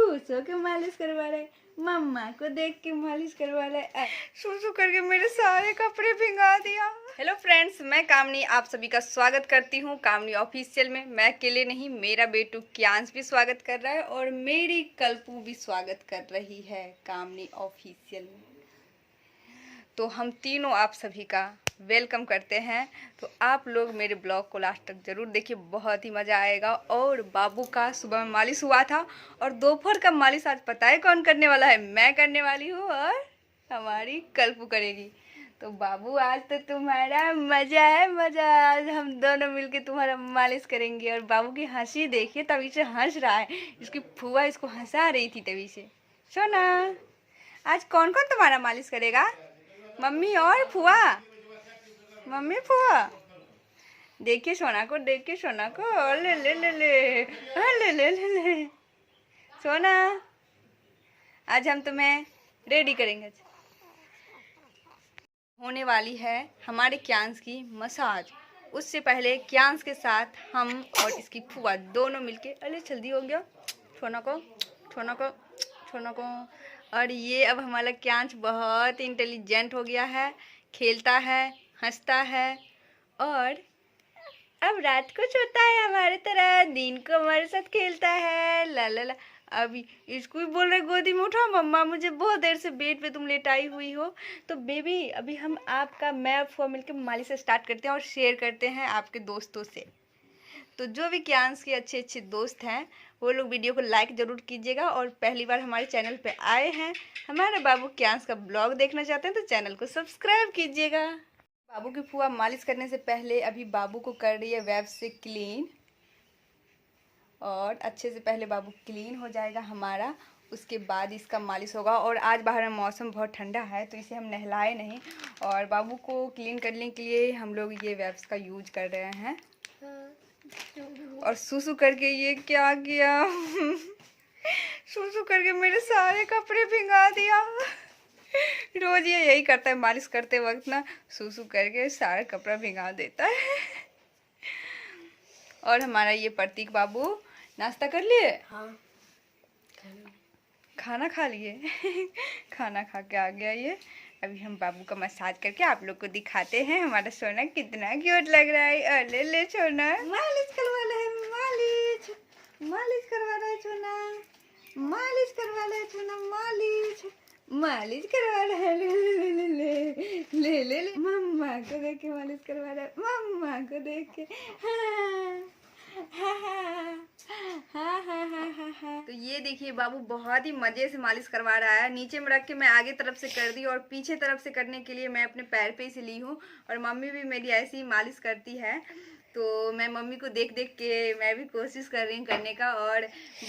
सो के मालिश करवा रहे, मम्मा को देख के मालिश करवा रहे, सूसू करके मेरे सारे कपड़े भिंगा दिया। हेलो फ्रेंड्स, मैं कामनी आप सभी का स्वागत करती हूँ कामनी ऑफिशियल में। मैं अकेले नहीं, मेरा बेटू क्यांश भी स्वागत कर रहा है और मेरी कल्पू भी स्वागत कर रही है कामनी ऑफिशियल में। तो हम तीनों आप सभी का वेलकम करते हैं। तो आप लोग मेरे ब्लॉग को लास्ट तक ज़रूर देखिए, बहुत ही मज़ा आएगा। और बाबू का सुबह में मालिश हुआ था और दोपहर का मालिश आज पता है कौन करने वाला है? मैं करने वाली हूँ और हमारी कल्पू करेगी। तो बाबू आज तो तुम्हारा मज़ा है, मज़ा। आज हम दोनों मिलके तुम्हारा मालिश करेंगे। और बाबू की हंसी देखिए, तभी से हंस रहा है। इसकी फुआ इसको हंसा रही थी तभी से। सोना, आज कौन कौन तुम्हारा मालिश करेगा? मम्मी और फुआ? मम्मी फुआ देखिए सोना को, देखिए सोना को। ले ले ले ले ले ले ले ले सोना, आज हम तुम्हें रेडी करेंगे। होने वाली है हमारे क्यांश की मसाज। उससे पहले क्यांश के साथ हम और इसकी फुआ दोनों मिलके, अरे जल्दी हो गया, सोना को सोना को सोना को। और ये अब हमारा क्यांश बहुत इंटेलिजेंट हो गया है, खेलता है, हंसता है और अब रात को सोता है हमारे तरह, दिन को हमारे साथ खेलता है। ला ला ला। अभी इसको भी बोल रहे गोदी में उठाओ मम्मा, मुझे बहुत देर से बेड पे तुम लेटाई हुई हो। तो बेबी, अभी हम आपका मैं फुआ मिलकर मालिश स्टार्ट करते हैं और शेयर करते हैं आपके दोस्तों से। तो जो भी क्यांश के अच्छे अच्छे दोस्त हैं वो लोग वीडियो को लाइक ज़रूर कीजिएगा। और पहली बार हमारे चैनल पे आए हैं, हमारे बाबू क्यांश का ब्लॉग देखना चाहते हैं तो चैनल को सब्सक्राइब कीजिएगा। बाबू की फुआ मालिश करने से पहले अभी बाबू को कर रही है वेब से क्लीन। और अच्छे से पहले बाबू क्लीन हो जाएगा हमारा, उसके बाद इसका मालिश होगा। और आज बाहर में मौसम बहुत ठंडा है तो इसे हम नहलाए नहीं, और बाबू को क्लीन करने के लिए हम लोग ये वेब्स का यूज कर रहे हैं। और सूसू करके ये क्या किया? सूसू करके मेरे सारे कपड़े भिंगा दिया। रोज ये यही करता है, मालिश करते वक्त ना सूसू करके सारा कपड़ा भिंगा देता है। और हमारा ये प्रतीक बाबू नाश्ता कर लिए? हाँ, खाना खा लिए। खाना खा के आ गया ये। अभी हम बाबू का मसाज करके आप लोग को दिखाते हैं हमारा सोना कितना क्यूट लग रहा है। अरे ले सोना, मालिश करवाना है, मालिश मालिश करवाना है सोना, मालिश करवाना है सोना, मालिश मालिश करवाना है। ले ले ले ले ले ले ले मम्मा को देख के मालिश करवा रहा है, मम्मा को देख के। तो ये देखिए बाबू बहुत ही मजे से मालिश करवा रहा है। नीचे में रख के मैं आगे तरफ से कर दी और पीछे तरफ से करने के लिए मैं अपने पैर पे ही ली हूँ। और मम्मी भी मेरी ऐसी ही मालिश करती है, तो मैं मम्मी को देख देख के मैं भी कोशिश कर रही हूँ करने का। और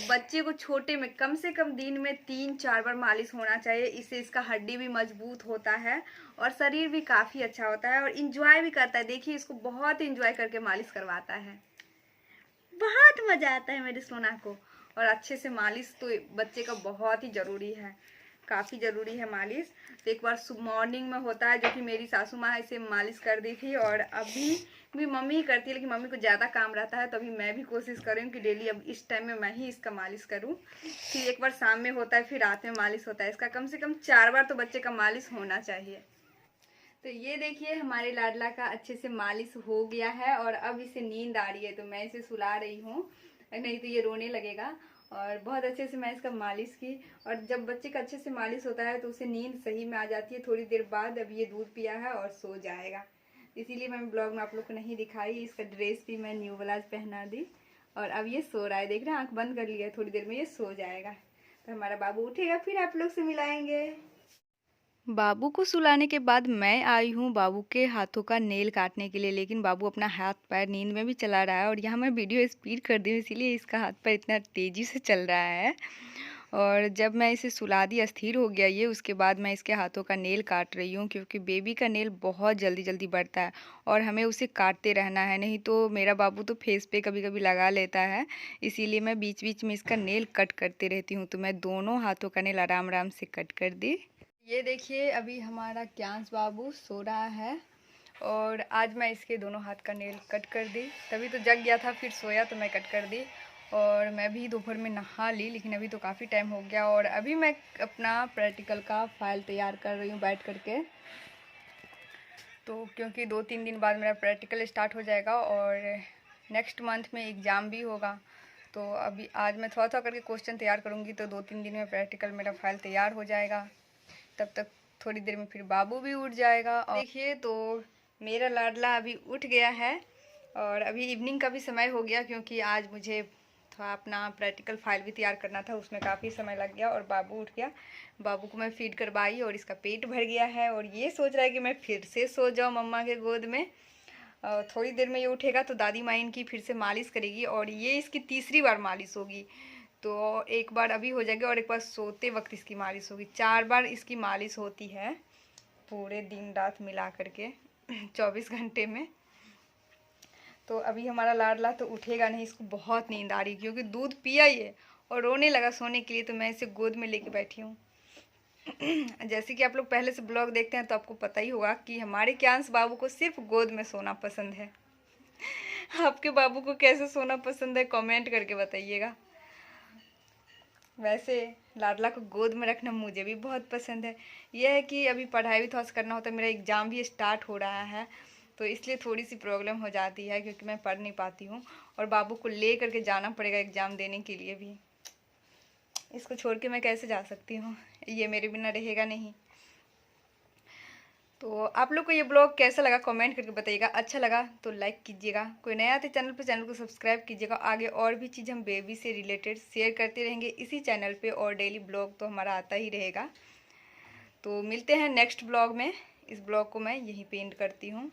बच्चे को छोटे में कम से कम दिन में 3-4 बार मालिश होना चाहिए, इससे इसका हड्डी भी मजबूत होता है और शरीर भी काफ़ी अच्छा होता है और इंजॉय भी करता है। देखिए इसको बहुत इंजॉय करके मालिश करवाता है, बहुत मज़ा आता है मेरे सोना को। और अच्छे से मालिश तो बच्चे का बहुत ही ज़रूरी है, काफ़ी ज़रूरी है मालिश। तो एक बार मॉर्निंग में होता है जो कि मेरी सासू माँ इसे मालिश कर दी थी, और अभी भी मम्मी ही करती है, लेकिन मम्मी को ज़्यादा काम रहता है तो अभी मैं भी कोशिश कर रही हूँ कि डेली अब इस टाइम में मैं ही इसका मालिश करूँ। फिर एक बार शाम में होता है, फिर रात में मालिश होता है। इसका कम से कम 4 बार तो बच्चे का मालिश होना चाहिए। तो ये देखिए हमारे लाडला का अच्छे से मालिश हो गया है और अब इसे नींद आ रही है, तो मैं इसे सुला रही हूँ, नहीं तो ये रोने लगेगा। और बहुत अच्छे से मैं इसका मालिश की। और जब बच्चे का अच्छे से मालिश होता है तो उसे नींद सही में आ जाती है थोड़ी देर बाद। अब ये दूध पिया है और सो जाएगा, इसीलिए मैं ब्लॉग में आप लोग को नहीं दिखाई। इसका ड्रेस भी मैं न्यू ब्लाउज पहना दी और अब ये सो रहा है। देख रहे हैं, आँख बंद कर लिया है, थोड़ी देर में ये सो जाएगा। तो हमारा बाबू उठेगा फिर आप लोग से मिलाएंगे। बाबू को सुलाने के बाद मैं आई हूँ बाबू के हाथों का नेल काटने के लिए, लेकिन बाबू अपना हाथ पैर नींद में भी चला रहा है। और यहाँ मैं वीडियो स्पीड कर दी हूँ, इसीलिए इसका हाथ पैर इतना तेज़ी से चल रहा है। और जब मैं इसे सुला दी, अस्थिर हो गया ये, उसके बाद मैं इसके हाथों का नेल काट रही हूँ, क्योंकि बेबी का नेल बहुत जल्दी जल्दी बढ़ता है और हमें उसे काटते रहना है, नहीं तो मेरा बाबू तो फेस पे कभी कभी लगा लेता है। इसीलिए मैं बीच बीच में इसका नेल कट करते रहती हूँ। तो मैं दोनों हाथों का नेल आराम आराम से कट कर दी। ये देखिए अभी हमारा क्यांश बाबू सो रहा है और आज मैं इसके दोनों हाथ का नेल कट कर दी। तभी तो जग गया था, फिर सोया तो मैं कट कर दी। और मैं भी दोपहर में नहा ली, लेकिन अभी तो काफ़ी टाइम हो गया। और अभी मैं अपना प्रैक्टिकल का फाइल तैयार कर रही हूँ बैठ करके। तो क्योंकि 2-3 दिन बाद मेरा प्रैक्टिकल स्टार्ट हो जाएगा और नेक्स्ट मंथ में एग्ज़ाम भी होगा। तो अभी आज मैं थोड़ा थोड़ा करके क्वेश्चन तैयार करूँगी, तो 2-3 दिन में प्रैक्टिकल मेरा फाइल तैयार हो जाएगा। तब तक थोड़ी देर में फिर बाबू भी उठ जाएगा। और देखिए तो मेरा लाडला अभी उठ गया है और अभी इवनिंग का भी समय हो गया, क्योंकि आज मुझे थोड़ा अपना प्रैक्टिकल फाइल भी तैयार करना था, उसमें काफ़ी समय लग गया। और बाबू उठ गया, बाबू को मैं फीड करवाई और इसका पेट भर गया है और ये सोच रहा है कि मैं फिर से सो जाऊँ मम्मा के गोद में। थोड़ी देर में ये उठेगा तो दादी माँ इनकी फिर से मालिश करेगी और ये इसकी तीसरी बार मालिश होगी। तो एक बार अभी हो जाएगी और एक बार सोते वक्त इसकी मालिश होगी। 4 बार इसकी मालिश होती है पूरे दिन रात मिला करके 24 घंटे में। तो अभी हमारा लाडला तो उठेगा नहीं, इसको बहुत नींद आ रही क्योंकि दूध पिया ये और रोने लगा सोने के लिए, तो मैं इसे गोद में लेके बैठी हूँ। जैसे कि आप लोग पहले से ब्लॉग देखते हैं तो आपको पता ही होगा कि हमारे क्यांश बाबू को सिर्फ गोद में सोना पसंद है। आपके बाबू को कैसे सोना पसंद है कमेंट करके बताइएगा। वैसे लाडला को गोद में रखना मुझे भी बहुत पसंद है। यह है कि अभी पढ़ाई भी थोड़ा सा करना होता है, मेरा एग्ज़ाम भी स्टार्ट हो रहा है, तो इसलिए थोड़ी सी प्रॉब्लम हो जाती है क्योंकि मैं पढ़ नहीं पाती हूँ और बाबू को ले करके जाना पड़ेगा एग्ज़ाम देने के लिए भी। इसको छोड़ के मैं कैसे जा सकती हूँ, ये मेरे बिना रहेगा नहीं। तो आप लोग को ये ब्लॉग कैसा लगा कमेंट करके बताइएगा। अच्छा लगा तो लाइक कीजिएगा, कोई नया आते चैनल को सब्सक्राइब कीजिएगा। आगे और भी चीज़ हम बेबी से रिलेटेड शेयर करते रहेंगे इसी चैनल पे और डेली ब्लॉग तो हमारा आता ही रहेगा। तो मिलते हैं नेक्स्ट ब्लॉग में। इस ब्लॉग को मैं यहीं पे एंड करती हूँ।